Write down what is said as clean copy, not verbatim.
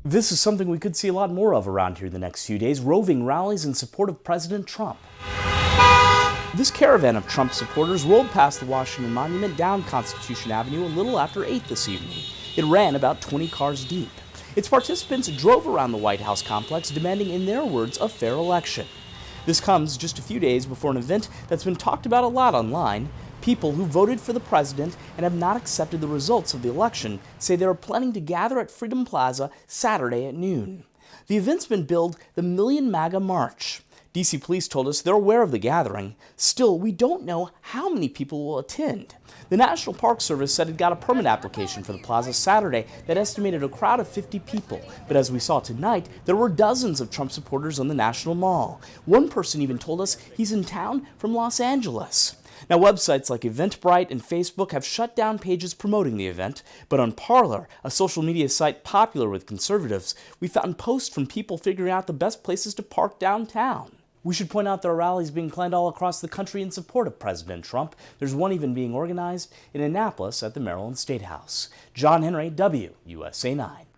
This is something we could see a lot more of around here the next few days, roving rallies in support of President Trump. This caravan of Trump supporters rolled past the Washington Monument down Constitution Avenue a little after 8 this evening. It ran about 20 cars deep. Its participants drove around the White House complex, demanding, in their words, a fair election. This comes just a few days before an event that's been talked about a lot online. People who voted for the president and have not accepted the results of the election say they are planning to gather at Freedom Plaza Saturday at noon. The event's been billed the Million MAGA March. DC police told us they're aware of the gathering. Still, we don't know how many people will attend. The National Park Service said it got a permit application for the plaza Saturday that estimated a crowd of 50 people. But as we saw tonight, there were dozens of Trump supporters on the National Mall. One person even told us he's in town from Los Angeles. Now, websites like Eventbrite and Facebook have shut down pages promoting the event, but on Parler, a social media site popular with conservatives, we found posts from people figuring out the best places to park downtown. We should point out there are rallies being planned all across the country in support of President Trump. There's one even being organized in Annapolis at the Maryland State House. John Henry, WUSA 9.